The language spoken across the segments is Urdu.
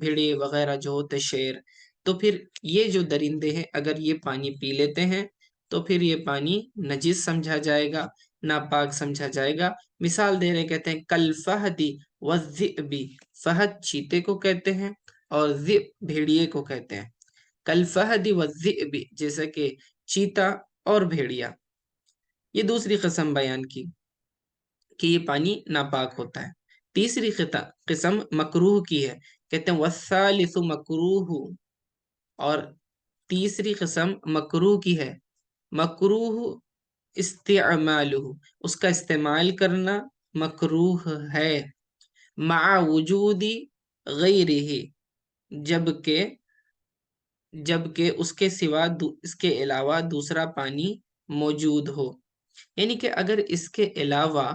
بھیڑے وغیرہ جو ہوتے شیر، تو پھر یہ جو درندے ہیں اگر یہ پانی پی لیتے ہیں تو پھر یہ پانی نجس سمجھا جائے گا، ناپاک سمجھا جائے گا۔ مثال دے رہے، کہتے ہیں کل فہدی والذئبی، فہد چیتے کو کہتے ہیں اور ذئب بھیڑیے کو کہتے ہیں۔ کل فہدی والذئبی، جیسا کہ چیتا اور بھیڑیا۔ یہ دوسری قسم بیان کی کہ یہ پانی ناپاک ہوتا ہے۔ تیسری قسم مکروہ کی ہے، کہتے ہیں والثالث مکروہ، اور تیسری قسم مکروہ کی ہے۔ مکروہ استعمالہ، اس کا استعمال کرنا مکروہ ہے، مع وجود غیرہ، جبکہ اس کے سوا اس کے علاوہ دوسرا پانی موجود ہو۔ یعنی کہ اگر اس کے علاوہ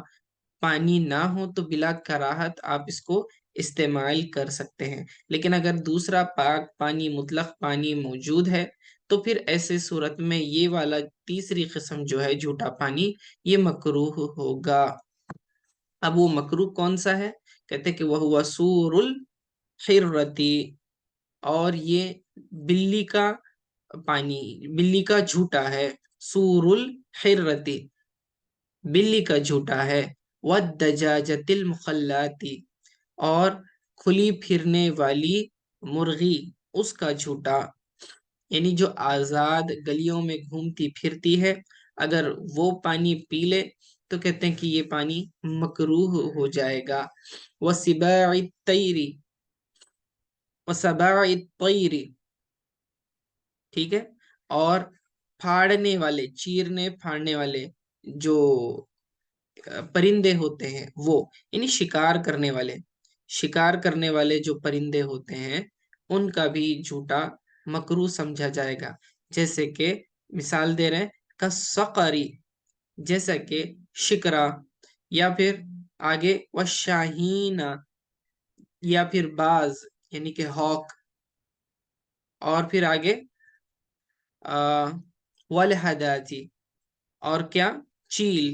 پانی نہ ہو تو بلا کراہت آپ اس کو استعمال کر سکتے ہیں، لیکن اگر دوسرا پاک پانی، مطلق پانی موجود ہے تو پھر ایسے صورت میں یہ والا تیسری قسم جو ہے جھوٹا پانی، یہ مکروہ ہوگا۔ اب وہ مکروہ کون سا ہے؟ کہتے کہ وہ سور الحرتی، اور یہ بلی کا پانی، بلی کا جھوٹا ہے، سور الحرتی، بلی کا جھوٹا ہے، والدجاجۃ المخلاتی، اور کھلی پھرنے والی مرغی اس کا جھوٹا، یعنی جو آزاد گلیوں میں گھومتی پھرتی ہے، اگر وہ پانی پی لے تو کہتے ہیں کہ یہ پانی مکروہ ہو جائے گا۔ وسباع الطیر، وسباع الطیر، ٹھیک ہے، اور پھاڑنے والے، چیرنے پھاڑنے والے جو پرندے ہوتے ہیں وہ، یعنی شکار کرنے والے جو پرندے ہوتے ہیں ان کا بھی جھوٹا مکروہ سمجھا جائے گا۔ جیسے کہ مثال دے رہے ہیں کالصقری، جیسا کہ شکرا، یا پھر آگے والشاہین، یا پھر باز یعنی کہ ہاک، اور پھر آگے والحداتی، اور کیا، چیل،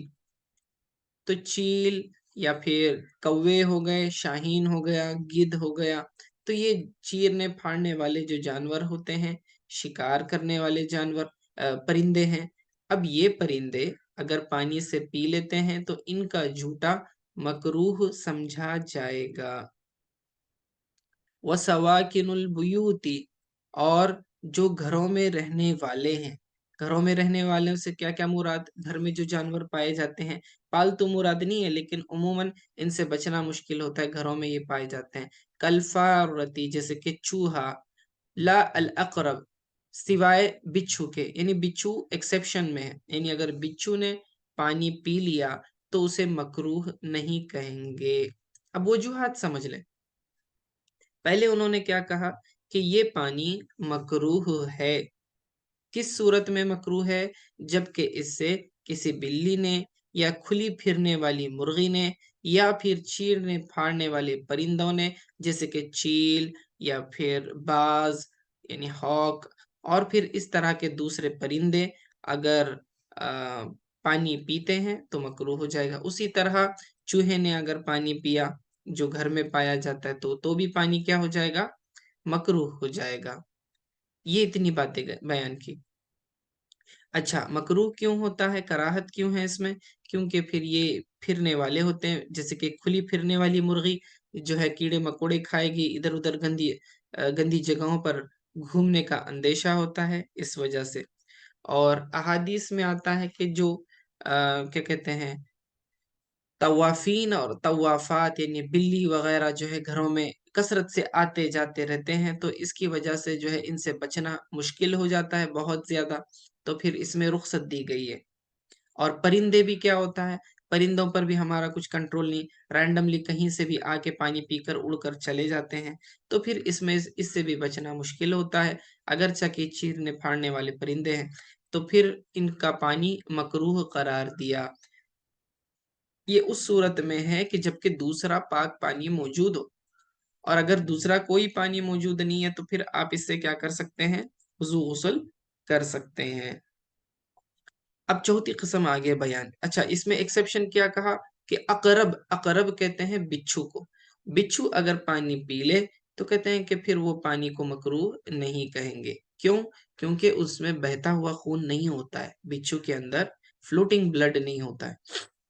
تو چیل یا پھر کوے ہو گئے، شاہین ہو گیا، گدھ ہو گیا، تو یہ چیرنے پھاڑنے والے جو جانور ہوتے ہیں، شکار کرنے والے جانور، پرندے ہیں۔ اب یہ پرندے اگر پانی سے پی لیتے ہیں تو ان کا جھوٹا مکروہ سمجھا جائے گا۔ وَسَوَاكِنُ الْبُيُوتِ، اور جو گھروں میں رہنے والے ہیں، گھروں میں رہنے والوں سے کیا کیا مراد؟ گھر میں جو جانور پائے جاتے ہیں، پالتو مراد نہیں ہے لیکن عموماً ان سے بچنا مشکل ہوتا ہے، گھروں میں یہ پائے جاتے ہیں۔ کالفارتی، جیسے کہ چوہا، لا الاقرب، سوائے بچھو کے، یعنی بچھو ایکسیپشن میں ہے، یعنی اگر بچھو نے پانی پی لیا تو اسے مکروہ نہیں کہیں گے۔ اب وجوہات سمجھ لیں۔ پہلے انہوں نے کیا کہا کہ یہ پانی مکروہ ہے، کس صورت میں مکروہ ہے؟ جبکہ اس سے کسی بلی نے یا کھلی پھرنے والی مرغی نے یا پھر چیرنے پھاڑنے والے پرندوں نے، جیسے کہ چیل یا پھر باز یعنی ہاک، اور پھر اس طرح کے دوسرے پرندے اگر پانی پیتے ہیں تو مکروہ ہو جائے گا۔ اسی طرح چوہے نے اگر پانی پیا جو گھر میں پایا جاتا ہے تو بھی پانی کیا ہو جائے گا؟ مکروہ ہو جائے گا۔ یہ اتنی باتیں بیان کی۔ اچھا، مکروہ کیوں ہوتا ہے، کراہت کیوں ہے اس میں؟ کیونکہ پھر یہ پھرنے والے ہوتے ہیں، جیسے کہ کھلی پھرنے والی مرغی جو ہے کیڑے مکوڑے کھائے گی، ادھر ادھر گندی جگہوں پر گھومنے کا اندیشہ ہوتا ہے اس وجہ سے۔ اور احادیث میں آتا ہے کہ جو کیا کہتے ہیں، طوافین اور طوافات یعنی بلی وغیرہ جو ہے گھروں میں کثرت سے آتے جاتے رہتے ہیں، تو اس کی وجہ سے جو ہے ان سے بچنا مشکل ہو جاتا ہے بہت زیادہ، تو پھر اس میں رخصت دی گئی ہے۔ اور پرندے بھی کیا ہوتا ہے، پرندوں پر بھی ہمارا کچھ کنٹرول نہیں، رینڈملی کہیں سے بھی آ کے پانی پی کر اڑ کر چلے جاتے ہیں، تو پھر اس سے بھی بچنا مشکل ہوتا ہے، اگرچہ کہ چیرنے پھاڑنے والے پرندے ہیں، تو پھر ان کا پانی مکروہ قرار دیا۔ یہ اس صورت میں ہے کہ جبکہ دوسرا پاک پانی موجود ہو، اور اگر دوسرا کوئی پانی موجود نہیں ہے تو پھر آپ اس سے کیا کر سکتے ہیں؟ وضو غسل کر سکتے ہیں۔ اب چوتھی قسم آگے بیان۔ اچھا، اس میں ایکسیپشن کیا کہا کہ اقرب اقرب کہتے ہیں بچھو کو، بچھو اگر پانی پی لے تو کہتے ہیں کہ پھر وہ پانی کو مکروہ نہیں کہیں گے. کیوں؟ کیونکہ اس میں بہتا ہوا خون نہیں ہوتا ہے، بچھو کے اندر فلوٹنگ بلڈ نہیں ہوتا ہے.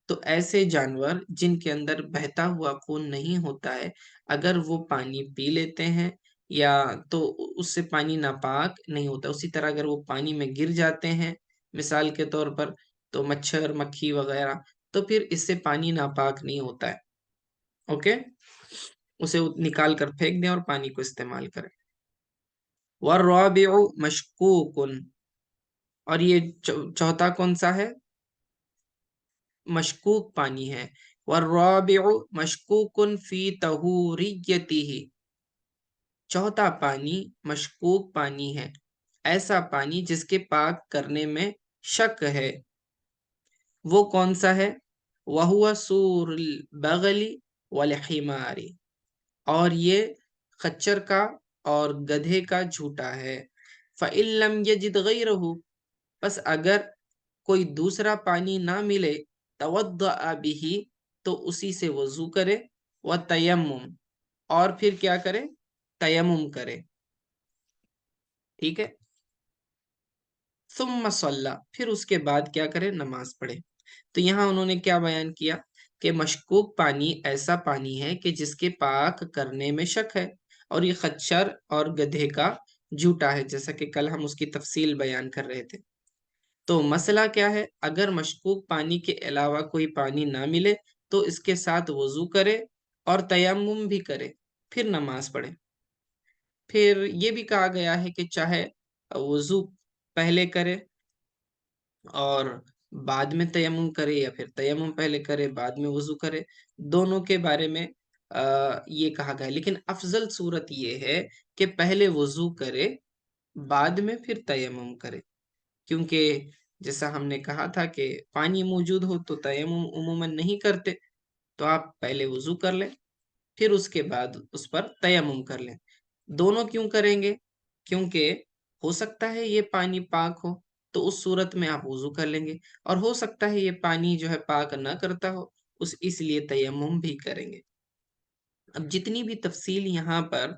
تو ایسے جانور جن کے اندر بہتا ہوا خون نہیں ہوتا ہے، اگر وہ پانی پی لیتے ہیں یا تو اس سے پانی ناپاک نہیں ہوتا. اسی طرح اگر وہ پانی میں گر جاتے ہیں مثال کے طور پر، تو مچھر مکھی وغیرہ، تو پھر اس سے پانی ناپاک نہیں ہوتا ہے. اوکے، اسے نکال کر پھینک دیں اور پانی کو استعمال کریں. والرابع مشکوک، اور یہ چوتھا کون سا ہے؟ مشکوک پانی ہے. والرابع مشکوک فی طہوریتہ، چوتھا پانی مشکوک پانی ہے، ایسا پانی جس کے پاک کرنے میں شک ہے. وہ کون سا ہے؟ وَهُوَ سُورُ الْبَغْلِ وَالْحِمَارِ، اور یہ خچر کا اور گدھے کا جھوٹا ہے. فَإِن لَّمْ يَجِدْ غَيْرَهُ، پس اگر کوئی دوسرا پانی نہ ملے، توضأ بِهِ، تو اسی سے وضو کرے، وَتَيَمُّمْ، اور پھر کیا کرے؟ تیمم کرے. ٹھیک ہے. ثم صلی، پھر اس کے بعد کیا کرے؟ نماز پڑھے. تو یہاں انہوں نے کیا بیان کیا کہ مشکوک پانی ایسا پانی ہے کہ جس کے پاک کرنے میں شک ہے، اور یہ خچر اور گدھے کا جھوٹا ہے، جیسا کہ کل ہم اس کی تفصیل بیان کر رہے تھے. تو مسئلہ کیا ہے؟ اگر مشکوک پانی کے علاوہ کوئی پانی نہ ملے تو اس کے ساتھ وضو کرے اور تیمم بھی کرے، پھر نماز پڑھے. پھر یہ بھی کہا گیا ہے کہ چاہے وضو پہلے کرے اور بعد میں تیمم کرے، یا پھر تیمم پہلے کرے بعد میں وضو کرے، دونوں کے بارے میں یہ کہا گیا. لیکن افضل صورت یہ ہے کہ پہلے وضو کرے بعد میں پھر تیمم کرے، کیونکہ جیسا ہم نے کہا تھا کہ پانی موجود ہو تو تیمم عموماً نہیں کرتے، تو آپ پہلے وضو کر لیں پھر اس کے بعد اس پر تیمم کر لیں. دونوں کیوں کریں گے؟ کیونکہ ہو سکتا ہے یہ پانی پاک ہو تو اس صورت میں آپ وضو کر لیں گے، اور ہو سکتا ہے یہ پانی جو ہے پاک نہ کرتا ہو، اس لیے تیمم بھی کریں گے. اب جتنی بھی تفصیل یہاں پر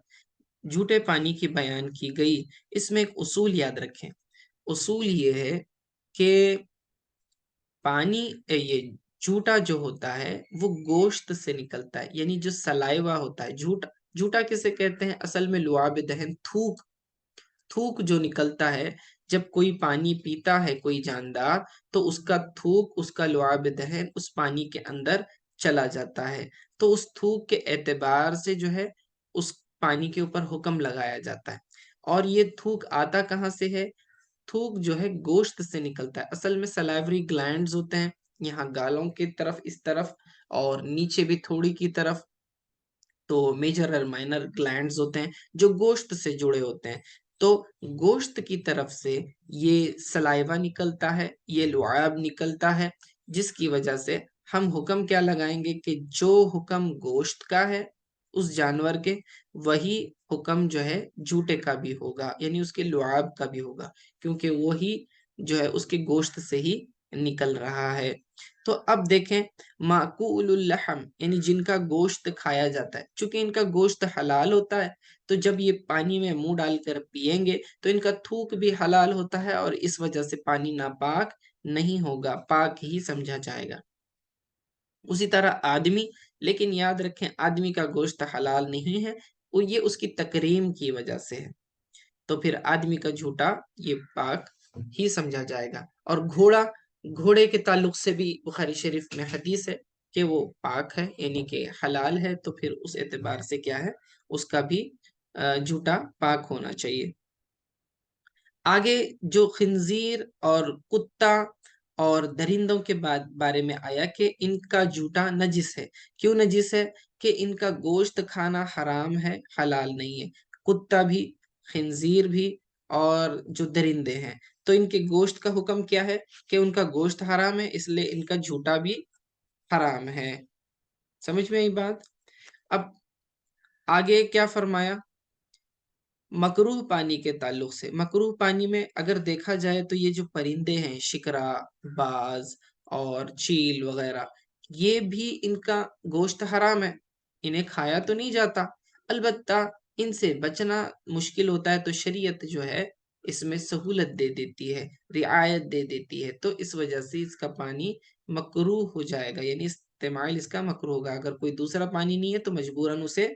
جھوٹے پانی کی بیان کی گئی، اس میں ایک اصول یاد رکھیں. اصول یہ ہے کہ پانی یہ جھوٹا جو ہوتا ہے وہ گوشت سے نکلتا ہے، یعنی جو سلائیوا ہوتا ہے. جھوٹا جھوٹا کسے کہتے ہیں؟ اصل میں لعاب دہن، تھوک. تھوک جو نکلتا ہے جب کوئی پانی پیتا ہے کوئی جاندار، تو اس کا تھوک، اس کا لعاب دہن اس پانی کے اندر چلا جاتا ہے. تو اس تھوک کے اعتبار سے جو ہے اس پانی کے اوپر حکم لگایا جاتا ہے. اور یہ تھوک آتا کہاں سے ہے؟ تھوک جو ہے گوشت سے نکلتا ہے. اصل میں سلیوری گلینڈز ہوتے ہیں یہاں گالوں کی طرف، اس طرف اور نیچے بھی تھوڑی کی طرف، تو میجر اور مائنر گلینڈز ہوتے ہیں جو گوشت سے جڑے ہوتے ہیں. تو گوشت کی طرف سے یہ سلائیوا نکلتا ہے، یہ لعاب نکلتا ہے، جس کی وجہ سے ہم حکم کیا لگائیں گے کہ جو حکم گوشت کا ہے اس جانور کے، وہی حکم جو ہے جھوٹے کا بھی ہوگا، یعنی اس کے لعاب کا بھی ہوگا، کیونکہ وہی جو ہے اس کے گوشت سے ہی نکل رہا ہے. تو اب دیکھیں، معقول اللحم یعنی جن کا گوشت کھایا جاتا ہے، چونکہ ان کا گوشت حلال ہوتا ہے، تو جب یہ پانی میں منہ ڈال کر پئیں گے تو ان کا تھوک بھی حلال ہوتا ہے، اور اس وجہ سے پانی ناپاک نہیں ہوگا، پاک ہی سمجھا جائے گا. اسی طرح آدمی، لیکن یاد رکھیں آدمی کا گوشت حلال نہیں ہے، وہ یہ اس کی تکریم کی وجہ سے ہے، تو پھر آدمی کا جھوٹا یہ پاک ہی سمجھا جائے گا. اور گھوڑے کے تعلق سے بھی بخاری شریف میں حدیث ہے کہ وہ پاک ہے، یعنی کہ حلال ہے، تو پھر اس اعتبار سے کیا ہے، اس کا بھی جھوٹا پاک ہونا چاہیے. آگے جو خنزیر اور کتا اور درندوں کے بارے میں آیا کہ ان کا جھوٹا نجس ہے. کیوں نجس ہے؟ کہ ان کا گوشت کھانا حرام ہے، حلال نہیں ہے. کتا بھی، خنزیر بھی، اور جو درندے ہیں، تو ان کے گوشت کا حکم کیا ہے کہ ان کا گوشت حرام ہے، اس لیے ان کا جھوٹا بھی حرام ہے. سمجھ میں آئی بات؟ اب آگے کیا فرمایا؟ مکروہ پانی کے تعلق سے، مکروہ پانی میں اگر دیکھا جائے تو یہ جو پرندے ہیں، شکرا، باز اور چیل وغیرہ، یہ بھی ان کا گوشت حرام ہے، انہیں کھایا تو نہیں جاتا، البتہ ان سے بچنا مشکل ہوتا ہے، تو شریعت جو ہے اس میں سہولت دے دیتی ہے، رعایت دے دیتی ہے، تو اس وجہ سے اس کا پانی مکروہ ہو جائے گا، یعنی استعمال اس کا مکروہ ہوگا۔ اگر کوئی دوسرا پانی نہیں ہے تو مجبوراً اسے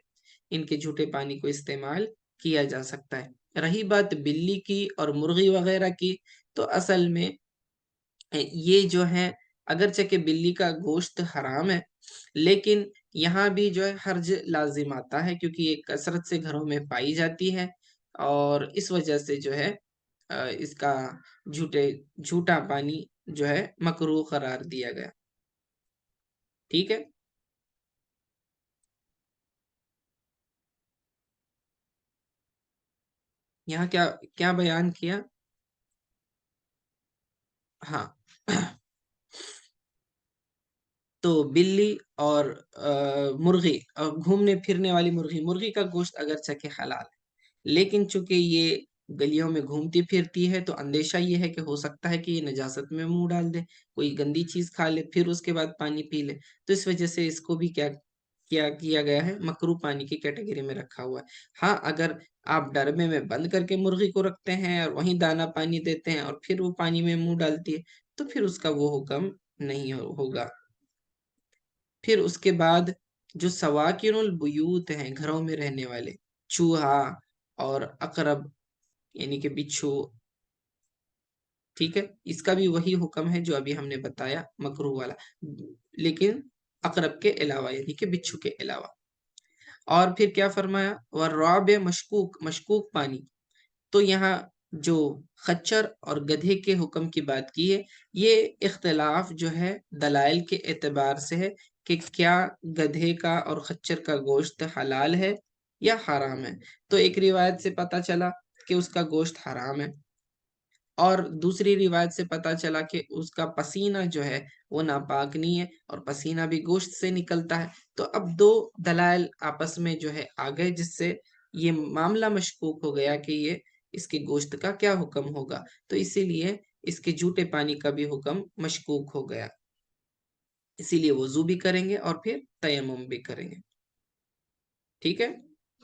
ان کے جھوٹے پانی کو استعمال کیا جا سکتا ہے۔ رہی بات بلی کی اور مرغی وغیرہ کی، تو اصل میں یہ جو ہے اگرچہ کہ بلی کا گوشت حرام ہے، لیکن یہاں بھی جو ہے حرج لازم آتا ہے، کیونکہ یہ کثرت سے گھروں میں پائی جاتی ہے، اور اس وجہ سے جو ہے اس کا جھوٹا پانی جو ہے مکروہ قرار دیا گیا۔ ٹھیک ہے، یہاں کیا کیا بیان کیا؟ ہاں تو بلی اور مرغی اور گھومنے پھرنے والی مرغی کا گوشت اگرچہ کہ حلال ہے، لیکن چونکہ یہ گلیوں میں گھومتی پھرتی ہے تو اندیشہ یہ ہے کہ ہو سکتا ہے کہ یہ نجاست میں منہ ڈال دے، کوئی گندی چیز کھا لے پھر اس کے بعد پانی پی لے، تو اس وجہ سے اس کو بھی کیا گیا ہے، مکروہ پانی کی کیٹیگری میں رکھا ہوا ہے۔ ہاں اگر آپ ڈرمے میں بند کر کے مرغی کو رکھتے ہیں اور وہیں دانا پانی دیتے ہیں اور پھر وہ پانی میں منہ ڈالتی ہے، تو پھر اس کا وہ حکم نہیں ہوگا۔ پھر اس کے بعد جو سواکن البیوت ہیں، گھروں میں رہنے والے، چوہا اور عقرب یعنی کہ بچھو، ٹھیک ہے، اس کا بھی وہی حکم ہے جو ابھی ہم نے بتایا مکروہ والا، لیکن عقرب کے علاوہ یعنی کہ بچھو کے علاوہ۔ اور پھر کیا فرمایا؟ والرعب مشکوک پانی، تو یہاں جو خچر اور گدھے کے حکم کی بات کی ہے، یہ اختلاف جو ہے دلائل کے اعتبار سے ہے کہ کیا گدھے کا اور خچر کا گوشت حلال ہے یا حرام ہے۔ تو ایک روایت سے پتہ چلا کہ اس کا گوشت حرام ہے، اور دوسری روایت سے پتہ چلا کہ اس کا پسینہ جو ہے وہ ناپاک نہیں ہے، اور پسینہ بھی گوشت سے نکلتا ہے۔ تو اب دو دلائل آپس میں جو ہے آ گئے، جس سے یہ معاملہ مشکوک ہو گیا کہ یہ اس کے گوشت کا کیا حکم ہوگا، تو اسی لیے اس کے جھوٹے پانی کا بھی حکم مشکوک ہو گیا، اسی لیے وضو بھی کریں گے اور پھر تیمم بھی کریں گے۔ ٹھیک ہے،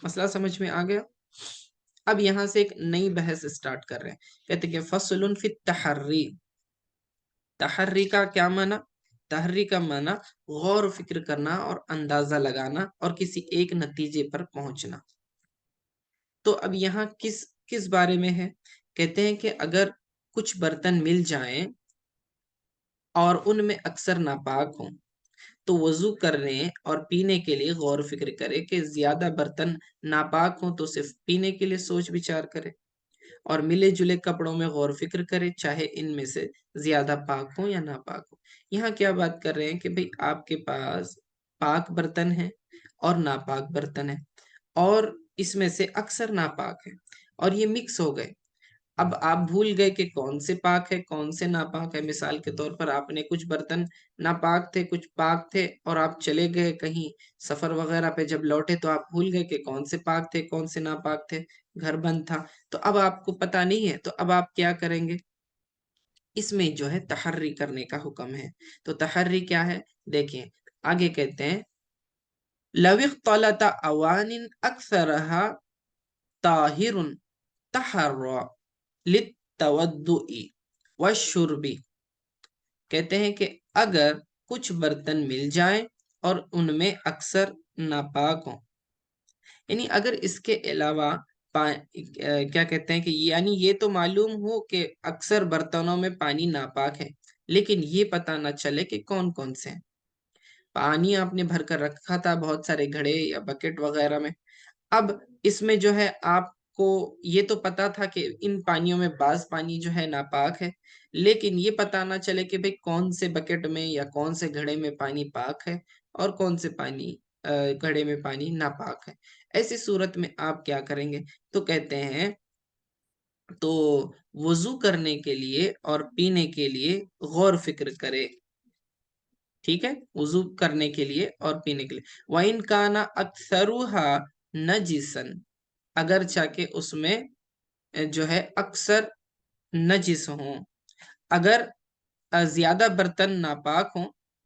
مسئلہ سمجھ میں آ گیا؟ اب یہاں سے ایک نئی بحث سٹارٹ کر رہے ہیں، کہتے ہیں کہ فصل فی التحری، تحری کا کیا معنی؟ تحری کا معنی غور و فکر کرنا اور اندازہ لگانا اور کسی ایک نتیجے پر پہنچنا۔ تو اب یہاں کس بارے میں ہے؟ کہتے ہیں کہ اگر کچھ برتن مل جائیں اور ان میں اکثر ناپاک ہوں، تو وضو کرنے اور پینے کے لیے غور و فکر کرے کہ زیادہ برتن ناپاک ہوں تو صرف پینے کے لیے سوچ بچار کرے، اور ملے جلے کپڑوں میں غور و فکر کرے، چاہے ان میں سے زیادہ پاک ہوں یا ناپاک ہوں۔ یہاں کیا بات کر رہے ہیں کہ بھئی آپ کے پاس پاک برتن ہیں اور ناپاک برتن ہیں، اور اس میں سے اکثر ناپاک ہیں، اور یہ مکس ہو گئے۔ اب آپ بھول گئے کہ کون سے پاک ہے کون سے ناپاک ہے۔ مثال کے طور پر آپ نے کچھ برتن ناپاک تھے کچھ پاک تھے، اور آپ چلے گئے کہیں سفر وغیرہ پہ، جب لوٹے تو آپ بھول گئے کہ کون سے پاک تھے کون سے ناپاک تھے، گھر بند تھا، تو اب آپ کو پتہ نہیں ہے، تو اب آپ کیا کریں گے؟ اس میں جو ہے تحری کرنے کا حکم ہے۔ تو تحری کیا ہے دیکھیں، آگے کہتے ہیں لو اختلط اوان اکثرها طاہر تحرى للتودع والشرب، کہتے ہیں کہ اگر کچھ برتن مل جائیں اور ان میں اکثر ناپاک ہوں، یعنی اگر اس کے علاوہ کیا کہتے ہیں کہ یعنی یہ تو معلوم ہو کہ اکثر برتنوں میں پانی ناپاک ہے، لیکن یہ پتہ نہ چلے کہ کون کون سے ہیں۔ پانی آپ نے بھر کر رکھا تھا بہت سارے گھڑے یا بکٹ وغیرہ میں، اب اس میں جو ہے آپ کو یہ تو پتا تھا کہ ان پانیوں میں بعض پانی جو ہے ناپاک ہے، لیکن یہ پتا نہ چلے کہ بھئی کون سے بکٹ میں یا کون سے گھڑے میں پانی پاک ہے اور کون سے گھڑے میں پانی ناپاک ہے۔ ایسی صورت میں آپ کیا کریں گے؟ تو کہتے ہیں تو وضو کرنے کے لیے اور پینے کے لیے غور فکر کرے، ٹھیک ہے، وضو کرنے کے لیے اور پینے کے لیے۔ وَإِنْ كَانَ أَكْثَرُهَا نَجِسًا، اگرچہ کہ اس میں جو ہے اکثر نجس ہوں، اگر زیادہ برتن ناپاک ہوں